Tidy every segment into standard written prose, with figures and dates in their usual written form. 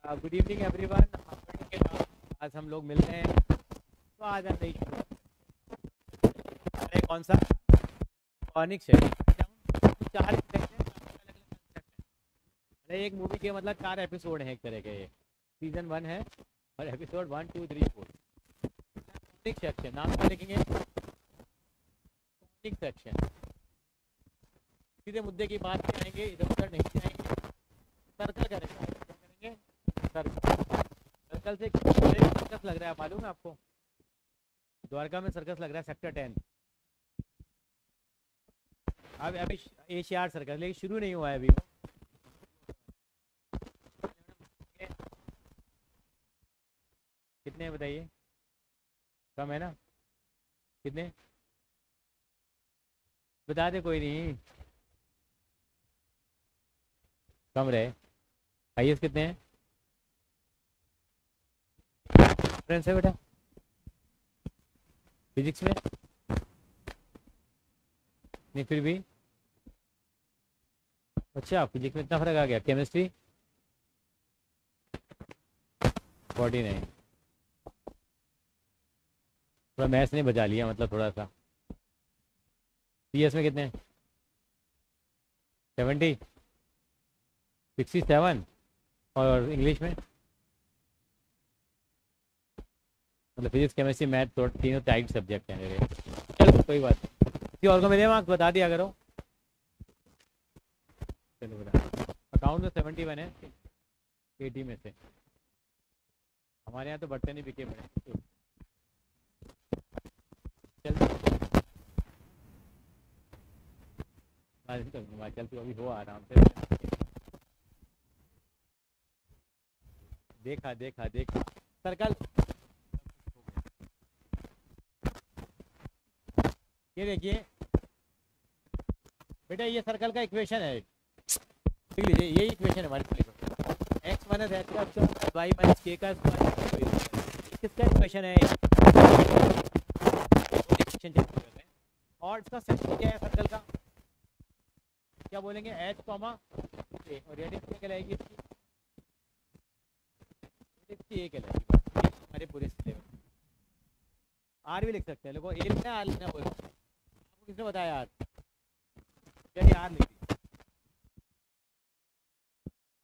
Good evening everyone. आज हम लोग मिल रहे हैं, तो आज हम नहीं अरे कौन सा कॉनिक से चार सेक्शन हैं, अलग अलग कंसेप्ट है। अरे एक मूवी के मतलब 4 एपिसोड हैं एक तरह के। ये सीजन 1 है और एपिसोड 1 2 3 4। कॉनिक सेक्शन नाम क्या लिखेंगे? Conic section. सीधे मुद्दे की बात पे आएंगे, इधर उधर नहीं जाएंगे। सर्कल करेंगे, क्या करेंगे? सर्कल। सर्कल से सर्कस लग रहा है, मालूम है आपको? द्वारका में सर्कस लग रहा है, सेक्टर 10। अब अभी एशियाड सर्कस, लेकिन शुरू नहीं हुआ है अभी। कितने हैं बताइए? कम है ना? कितने? बता दे, कोई नहीं। कम रहे। हाईएस्ट कितने हैं? फ्रेंड्स है बेटा फिजिक्स में? नहीं फिर भी। अच्छा, फिजिक्स में इतना फर्क आ गया। केमिस्ट्री 49। थोड़ा मैथ्स ने बचा लिया, मतलब थोड़ा सा। सीएस में कितने हैं? 70 67। और इंग्लिश में मतलब फिजिक्स केमिस्ट्री मैथ तो तीनों टाइट सब्जेक्ट हैं मेरे। चलो कोई बात नहीं। किसी और को मेरे मार्क्स बता दिया करो। चलो बेटा, अकाउंट में 71 है 80 में से। हमारे यहाँ तो बढ़ते नहीं, बिके बड़े। चल हिमाचल तो अभी हो आराम से। देखा देखा देखा सर्कल। ये देखिए बेटा, ये सर्कल का इक्वेशन है। देख लीजिए, यही इक्वेशन है हमारे। एक्स माइनस एच का स्क्वायर वाई माइनस के का स्क्वायर किसका इक्वेशन है? इक्वेशन चेक कर रहे हैं। और इसका सेक्शन क्या है सर्कल का? क्या बोलेंगे? एच कॉमा और रेडियस क्या कहलाएगी इसकी? इसकी ए कहलाएगी हमारे पूरे सिलेबस। आर भी लिख सकते हैं, लोगों ए लिखना आर लिखना बोलो। आपको किसने बताया आर? चलिए आर लिख दीजिए।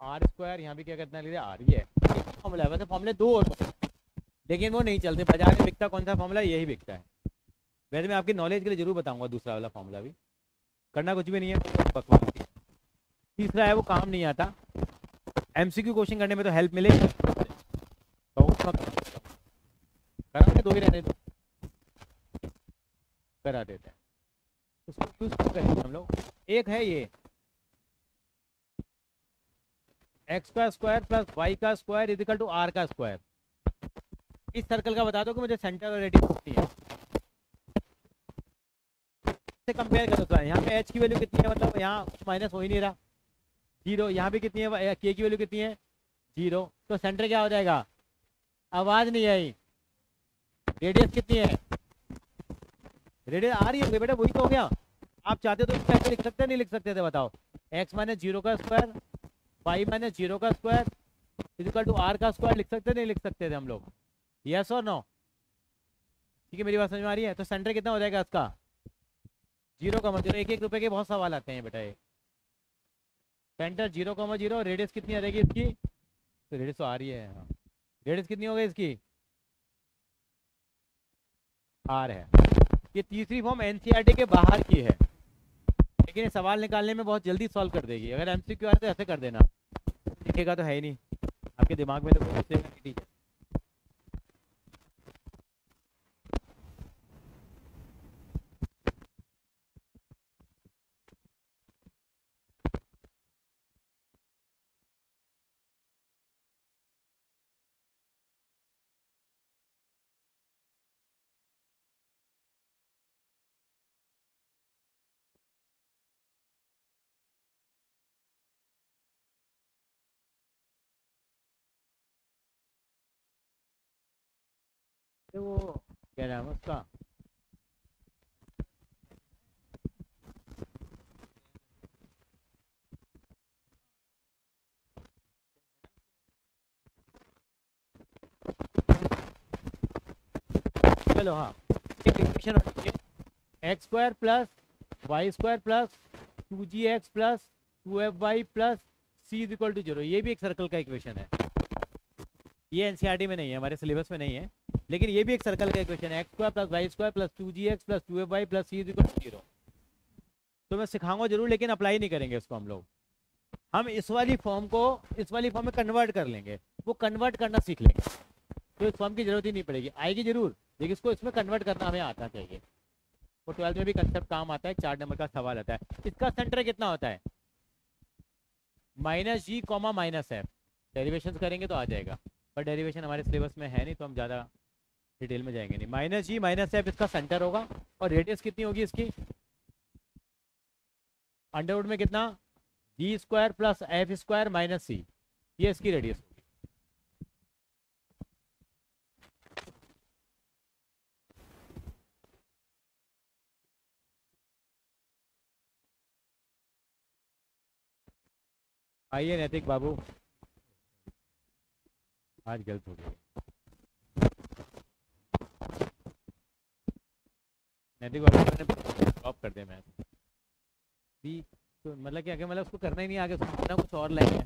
आर स्क्वायर यहाँ भी क्या करना है? आर ही है। फॉर्मूला है, वैसे फॉर्मूले दो और, लेकिन वो नहीं चलते। बाजार में बिकता कौन सा फॉर्मूला? यही बिकता है। वैसे मैं आपकी नॉलेज के लिए जरूर बताऊंगा दूसरा वाला फॉर्मूला भी। करना कुछ भी नहीं है, बकवास। तीसरा है वो काम नहीं आता। एमसीक्यू क्वेश्चन करने में तो हेल्प मिलेगी। तो करा दो ही रहने दो, करा देते हैं। उसको चूज करेंगे हम लोग। एक है ये एक्स का स्क्वायर प्लस वाई का स्क्वायर इजिकल टू आर का स्क्वायर। इस सर्कल का बता दो कि मुझे सेंटर और रेडियस कितनी है। से कंपेयर करो तो यहाँ पे एच की वैल्यू कितनी है? मतलब यहाँ माइनस हो ही नहीं रहा। 0। यहाँ पे कितनी है? के की वैल्यू कितनी है? 0। तो सेंटर क्या हो जाएगा? आवाज नहीं आई। रेडियस कितनी है? रेडियस आ रही है बेटा, वही तो हो गया। आप चाहते तो इस टाइप लिख सकते नहीं लिख सकते थे? बताओ। एक्स माइनस 0 का स्क्वायर वाई माइनस 0 का स्क्वायर इजिकल टू आर का स्क्वायर लिख सकते नहीं लिख सकते थे हम लोग? यस और नो? ठीक है, मेरी बात समझ में आ रही है? तो सेंटर कितना हो जाएगा इसका? 0,0। 1 1 रुपए के बहुत सवाल आते हैं बेटा ये। सेंटर 0,0। रेडियस कितनी आ जाएगी इसकी? तो रेडियस तो आ रही है, हाँ। रेडियस कितनी हो गई इसकी? आर है। ये तीसरी फॉर्म एनसीईआरटी के बाहर की है, लेकिन ये सवाल निकालने में बहुत जल्दी सॉल्व कर देगी। अगर एमसीक्यू आए तो ऐसे कर देना, लिखेगा तो है ही नहीं आपके दिमाग में, तो कुछ टीचर। तो वो क्या नाम है उसका? चलो हाँ, एक equation x square plus y square plus 2gx plus 2fy plus c is equal to 0, ये भी एक सर्कल का इक्वेशन है। ये एनसीईआरटी में नहीं है, हमारे सिलेबस में नहीं है, लेकिन ये भी एक सर्कल का इक्वेशन है, x square plus y square plus 2gx plus 2fy plus c is equal to 0। तो मैं सिखाऊंगा जरूर, लेकिन अप्लाई नहीं करेंगे इसको हम लोग। हम इस वाली फॉर्म को इस वाली फॉर्म में कन्वर्ट कर लेंगे, वो कन्वर्ट करना सीख लेंगे, तो इस फॉर्म की जरूरत ही नहीं पड़ेगी, आएगी जरूर, लेकिन इसको इसमें कन्वर्ट करना हमें आता चाहिए। वो 12th में भी कंसेप्ट काम आता है, 4 नंबर का सवाल आता है। इसका सेंटर कितना होता है? माइनस जी कॉमा माइनस एफ। डेरिवेशन करेंगे तो आ जाएगा, पर डेरिवेशन हमारे सिलेबस में है नहीं, तो हम ज़्यादा डिटेल में जाएंगे नहीं। माइनस जी माइनस एफ इसका सेंटर होगा, और रेडियस कितनी होगी इसकी? अंडरवुड में कितना? G square plus f square minus c, ये इसकी रेडियस होगी। आइए नैतिक बाबू, आज गलत हो गया। नैतिक बाबू मैंने ड्रॉप कर दिया मैथ भी, तो मतलब क्या कि मतलब उसको करना ही नहीं, आगे उसको कुछ और लाइन है,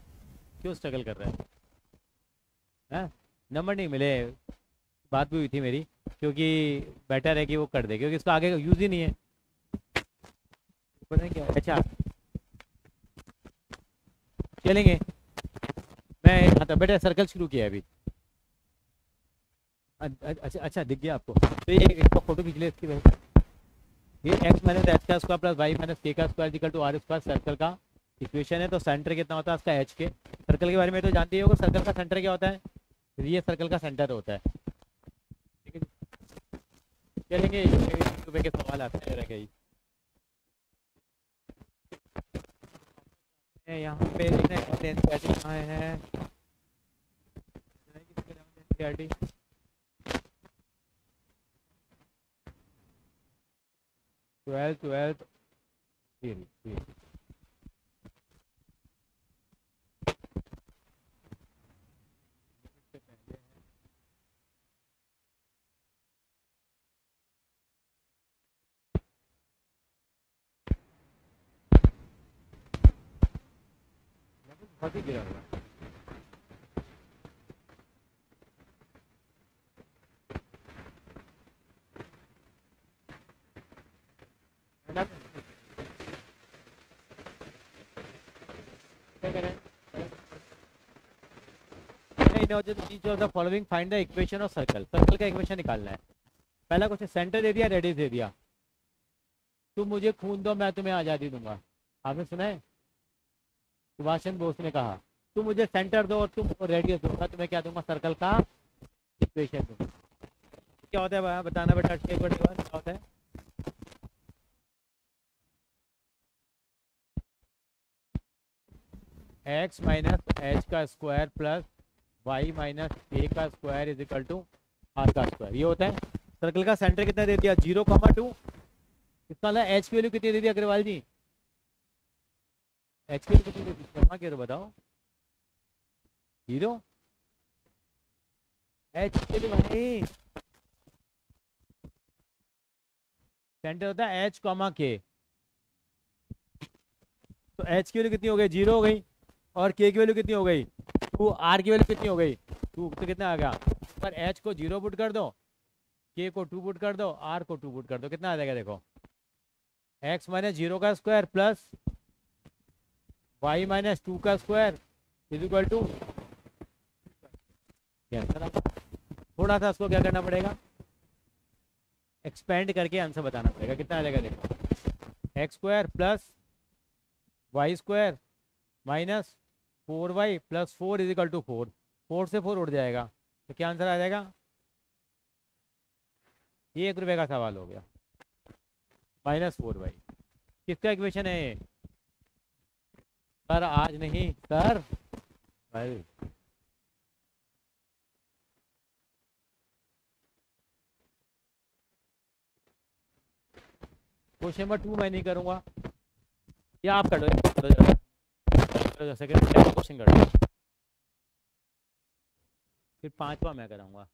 क्यों स्ट्रगल कर रहा है? हाँ, नंबर नहीं मिले, बात भी हुई थी मेरी, क्योंकि बेटर है कि वो कर दे, क्योंकि इसका आगे यूज ही नहीं है। पता नहीं क्या। अच्छा चलेंगे, मैं हाँ तो बेटा सर्कल शुरू किया है अभी। अच्छा अच्छा, दिख गया आपको? तो ये इसका फोटो खींच ले इसकी वजह। ये एक्स माइनस एच का square plus y minus k का square equal to r square circle का इक्वेशन है। तो सेंटर कितना होता है उसका? एच के। सर्कल के बारे में तो जानते ही होगा, सर्कल का सेंटर क्या होता है? ये सर्कल का सेंटर होता है। ठीक है, चलेंगे, सुबह के सवाल आते हैं रह गई। यहाँ पे कहाँ है? 12th theory। बहुत ही गिरा हुआ। Following find the equation of circle. Circle का इक्वेशन निकालना है। पहला क्वेश्चन, सेंटर दे दिया, रेडियस दे दिया। तुम मुझे खून दो, मैं तुम्हें आज़ादी दूंगा। आपने सुना है? सुभाष चंद्र बोस ने कहा, तुम मुझे सेंटर दो और तुम रेडियस दो, मैं तुम्हें क्या दूंगा? सर्कल का इक्वेशन दूंगा। क्या होता है बताना बेटा, एक बार क्या होता है? एक्स माइनस एच का square plus y minus a का square is equal to r का स्क्वायर, ये होता है। सर्कल का सेंटर कितना दे दिया? 0,2। इसका मतलब एच की वैल्यू कितनी दे दी अग्रवाल जी? एच की वैल्यू कितनी दे दी शर्मा के, बताओ। 0। एच के लिए भाई सेंटर होता है एच कॉमा के, तो एच की वैल्यू कितनी हो गई? 0 हो गई। और के की वैल्यू कितनी हो गई? 2। आर की वैल्यू कितनी हो गई? 2। तो कितना आ गया? पर एच को 0 पुट कर दो, के को 2 पुट कर दो, आर को 2 पुट कर दो, कितना आ जाएगा? देखो, एक्स माइनस 0 का स्क्वायर प्लस वाई माइनस 2 का स्क्वायर इज इक्वल टू, थोड़ा सा उसको क्या करना पड़ेगा? एक्सपेंड करके आंसर बताना पड़ेगा। कितना आ जाएगा? देखो, x square plus y square minus 4y plus 4 is equal to 4। 4 से 4 उड़ जाएगा, तो क्या आंसर आ जाएगा? ये 1 रुपये का सवाल हो गया। -4y किसका इक्वेशन है ये? सर आज नहीं सर, भाई क्वेश्चन नंबर 2 मैं नहीं करूंगा, या आप कर लो, सेकंड क्वेश्चन कर लो, फिर 5वां मैं कराऊंगा।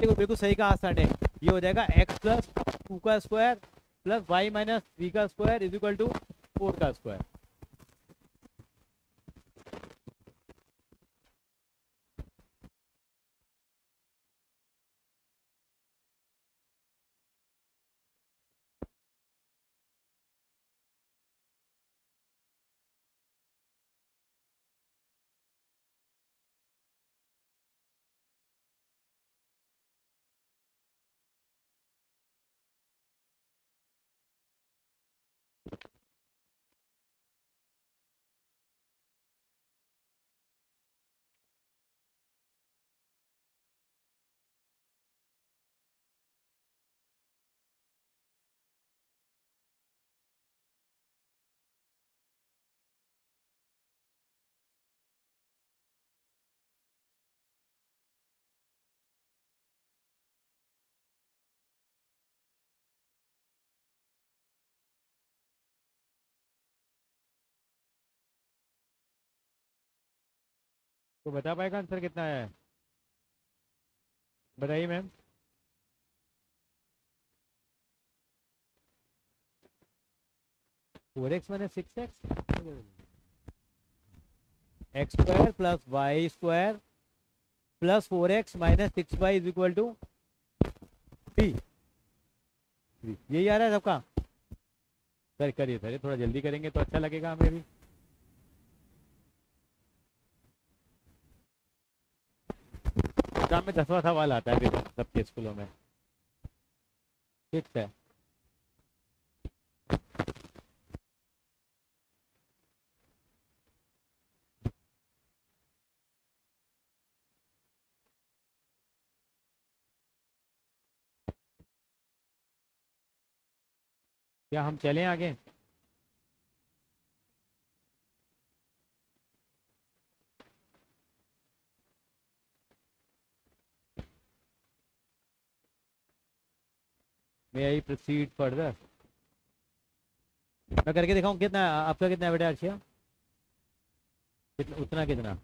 बिल्कुल बिल्कुल सही कहा आसान है। ये हो जाएगा x प्लस 2 का स्क्वायर प्लस y माइनस 3 का स्क्वायर इज इक्वल टू 4 का स्क्वायर। तो बता पाएगा आंसर कितना है? बताइए ma'am. Four x minus 6x, x square plus y square plus 4x minus 6y is equal to 3। यही आ रहा है सबका? करिए सर, थोड़ा जल्दी करेंगे तो अच्छा लगेगा हमें भी। एग्जाम में 10वां सवाल आता है फिर सबके स्कूलों में। ठीक है, क्या हम चलें आगे? मे आई प्रोसीड फर्दर? मैं करके दिखाऊं कितना आपका, कितना है बेटा अर्शिया? कितना, उतना कितना?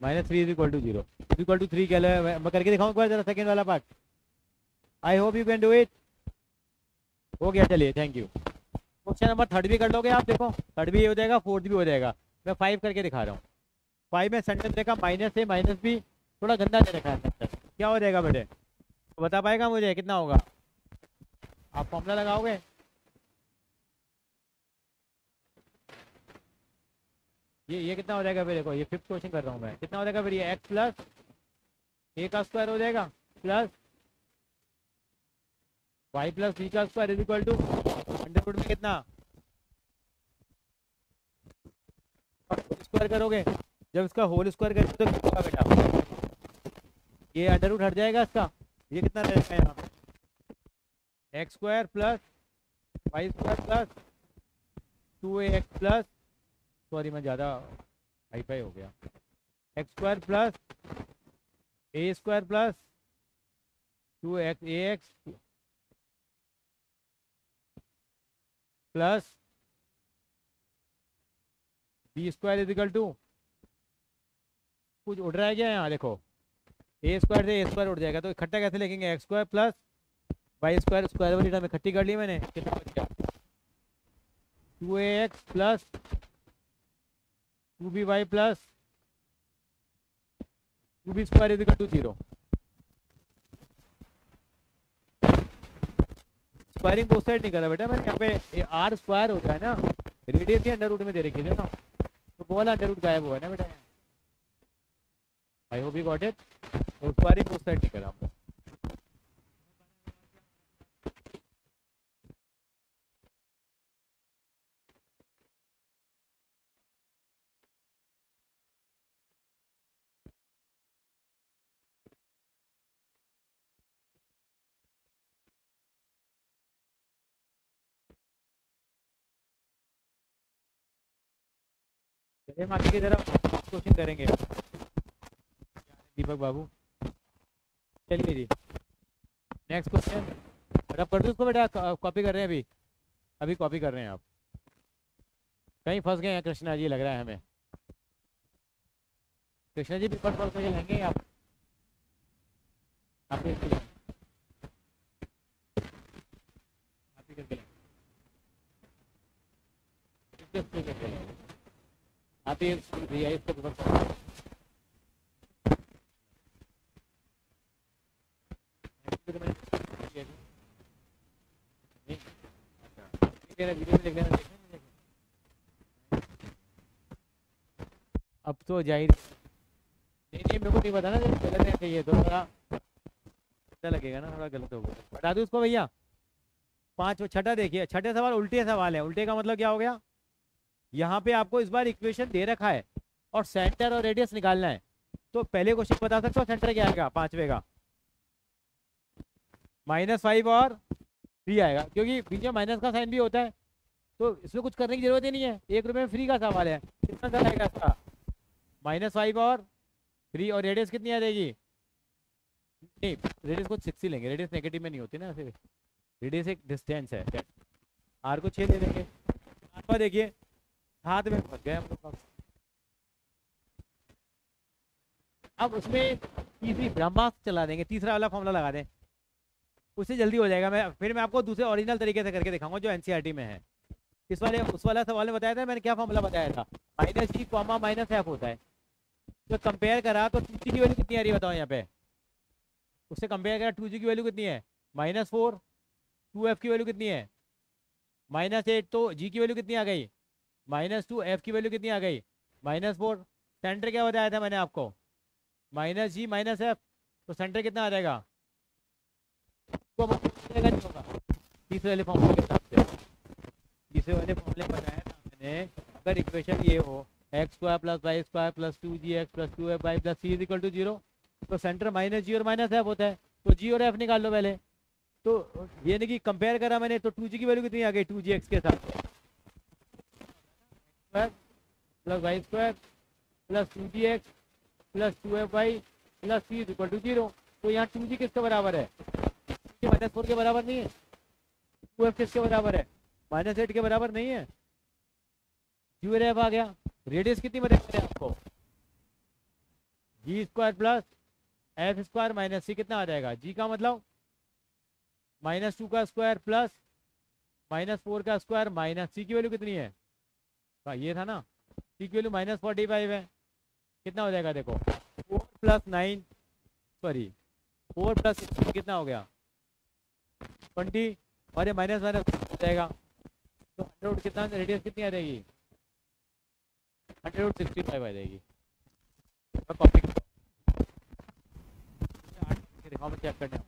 -3 is equal to 0 is equal to 3 क्या है? मैं करके दिखाऊं एक बार जरा सेकंड वाला part. I hope you can do it. हो गया, चलिए थैंक यू। क्वेश्चन नंबर 3 भी कर लोगे आप? देखो 3 भी हो जाएगा, 4 भी हो जाएगा। मैं 5 करके दिखा रहा हूँ। 5 में सेंटेंस देखा माइनस ए माइनस बी, थोड़ा गंदा दे रखा है सेंटेंस। क्या हो जाएगा बेटे? तो बता पाएगा मुझे कितना होगा? आप फॉर्मूला लगाओगे? ये कितना हो जाएगा? फिर देखो ये 5th क्वेश्चन कर रहा हूँ मैं। कितना हो जाएगा फिर? ये x प्लस ए का स्क्वायर हो जाएगा प्लस y प्लस बी का square is equal to under root में कितना स्क्वायर करोगे? जब इसका होल स्क्वायर करोगे तो कितना होगा बेटा? ये अंडर रूट हट जाएगा इसका। ये कितना रहेगा यहाँ? X square plus y square plus 2ax plus, sorry मैं ज़्यादा हाईफाई हो गया, x square plus a square plus 2ax plus b square is equal to, कुछ उड़ रहा है क्या यहाँ? देखो ए स्क्वायर से ए स्क्वायर उड़ जाएगा तो इकट्ठा कैसे लिखेंगे? X square plus y square, square वाली टर्म इकट्ठी कर ली मैंने। कितना बच गया? 2ax plus 2by plus 2b square is equal to 0। Squaring both side नहीं करा बेटा मैंने। यहाँ पे आर स्क्वायर होता है ना, रेडियस ही अंडर रूट में दे रखी है ना, तो वो वाला अंडर रूट गायब हुआ है ना बेटा। I hope you got it. और स्क्वायरिंग बोथ साइड नहीं करा हमने। चलिए हम आगे की तरफ क्वेश्चन करेंगे दीपक बाबू। चलिए जी नेक्स्ट क्वेश्चन। रब कर दो उसको बेटा, कॉपी कर रहे हैं अभी, अभी कॉपी कर रहे हैं आप। कहीं फंस गए हैं कृष्णा जी लग रहा है हमें। कृष्णा जी पेपर सॉल्व करके लेंगे आप ही करके लेंगे, आप ही करके लेंगे, करके लेंगे। आप ही दिया इसको पेपर सॉल्व तो मैंने किया नहीं। अच्छा तेरा वीडियो में देख लेना, देखें। अब तो जाहिर नहीं नहीं, मेरे को नहीं पता ना, जब गलत है चाहिए तो थोड़ा अच्छा लगेगा ना, थोड़ा गलत होगा, बता दूँ उसको भैया। पाँच छठा देखिए, छठे सवाल उल्टे सवाल है। उल्टे का मतलब क्या हो गया, यहाँ पे आपको इस बार इक्वेशन दे रखा है और सेंटर और रेडियस निकालना है। तो पहले क्वेश्चन बता सकते हो सेंटर क्या आएगा पांचवे का, -5 और 3 आएगा, क्योंकि बीच में माइनस का साइन भी होता है। तो इसमें कुछ करने की जरूरत ही नहीं है, 1 रुपये में फ्री का सवाल है। कितना का आएगा इसका, -5 और 3, और रेडियस कितनी आ जाएगी, नहीं रेडियस को 6 ही लेंगे, रेडियस नेगेटिव में नहीं होती ना, फिर रेडियस एक डिस्टेंस है। आर को 6 दे देंगे। आपका देखिए हाथ में फंस गए हम लोग। अब उसमें तीसरी ब्रह्मास्त्र चला देंगे, तीसरा वाला फॉर्मूला लगा दें, उससे जल्दी हो जाएगा। मैं आपको दूसरे ओरिजिनल तरीके से करके दिखाऊंगा जो एनसीईआरटी में है। इस वाले उस वाला सवाल में बताया था मैंने, क्या फॉर्मूला बताया था, -g कॉमा -f होता है। तो कंपेयर करा तो 2g की वैल्यू कितनी आ रही है बताओ यहाँ पे, उससे कंपेयर करा 2g की वैल्यू कितनी है, -4, 2f की वैल्यू कितनी है, -8, तो g की वैल्यू कितनी आ गई, -2, f की वैल्यू कितनी आ गई, -4। सेंटर क्या बताया था मैंने आपको, -g -f, तो सेंटर कितना आ जाएगा, तो नहीं होगा। तीसरे वाले फॉर्मूले के हिसाब से, तीसरे वाले फॉर्मूले में बताया था मैंने, अगर इक्वेशन ये हो x² + y² + 2gx + 2fy + c = 0, तो सेंटर -g और -f होता है। तो g और f निकाल लो पहले। तो ये नहीं कि कंपेयर करा मैंने, तो 2g की वैल्यू कितनी आ गई 2gx के साथ, +y² + 2gx + 2fy + c = 0। तो यहाँ 2g किसके बराबर है, -4 के बराबर नहीं है, 2f किसके बराबर है, -8 के बराबर नहीं है, क्यू एफ आ गया। रेडियस कितनी बताई आपको, g² + f² - c कितना आ जाएगा, g का मतलब -2 का स्क्वायर प्लस -4 का स्क्वायर माइनस c की वैल्यू कितनी है, ये था ना, c की वैल्यू -45 है। कितना हो जाएगा देखो, 4 + 9, सॉरी 4 + 16 कितना हो गया 20, और ये माइनस माइनस हो जाएगा। तो 100 कितना, रेडियस कितनी आ जाएगी, 165 आ जाएगी। कॉपी दिखाओ, मैं चेक करने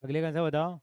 अगले कौन सा बताओ।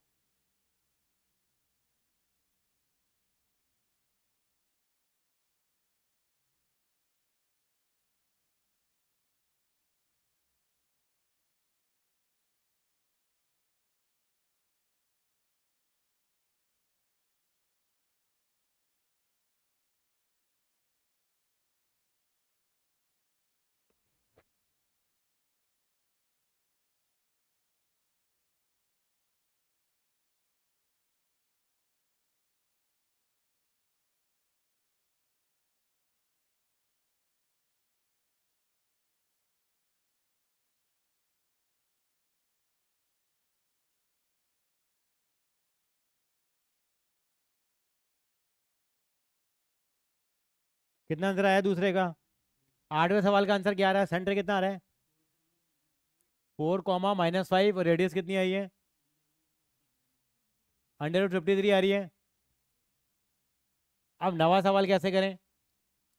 कितना आंसर आया दूसरे का? 8वें सवाल का आंसर क्या आ रहा है? सेंटर कितना आ रहा है? 4, -5 और रेडियस कितनी आई है? 153 आ रही है। अब नवा सवाल कैसे करें?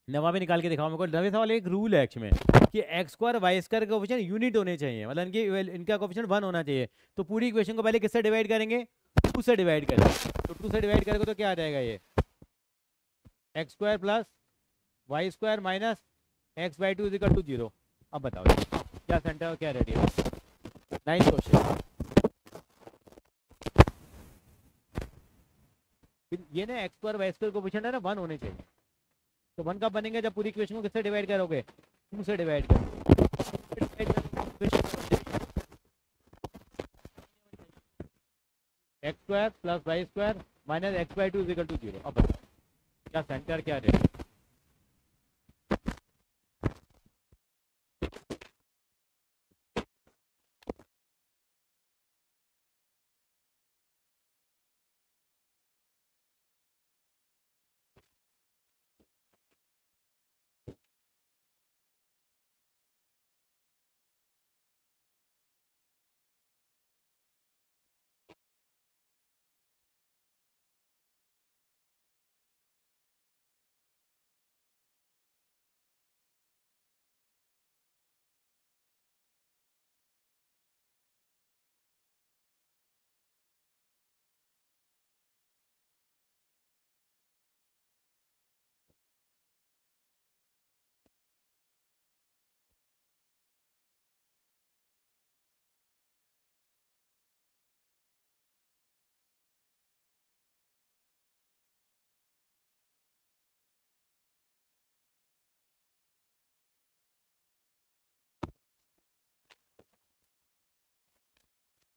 नवा भी निकाल के दिखाओ मेरे को। नवे सवाल एक रूल है एक्चुअली में कि एक्स स्क्वायर वाई स्क्वायर का कोफिशिएंट यूनिट होने चाहिए, मतलब इनका कोफिशिएंट 1 होना चाहिए। तो पूरी इक्वेशन को पहले किससे डिवाइड करेंगे? 2 से डिवाइड करेंगे। तो 2 से डिवाइड करेंगे तो क्या आ जाएगा? ये x square plus y square minus x/2 is equal to 0। अब बताओ क्या सेंटर और क्या रेडियस? Nice question. ये ना x square y square coefficient है ना 1 होने चाहिए। तो 1 कब बनेंगे? जब पूरी इक्वेशन को किससे डिवाइड करोगे? 2 से डिवाइड करोगे। X square plus y square minus x/2 is equal to 0। अब बताओ क्या सेंटर क्या रेडियस?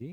जी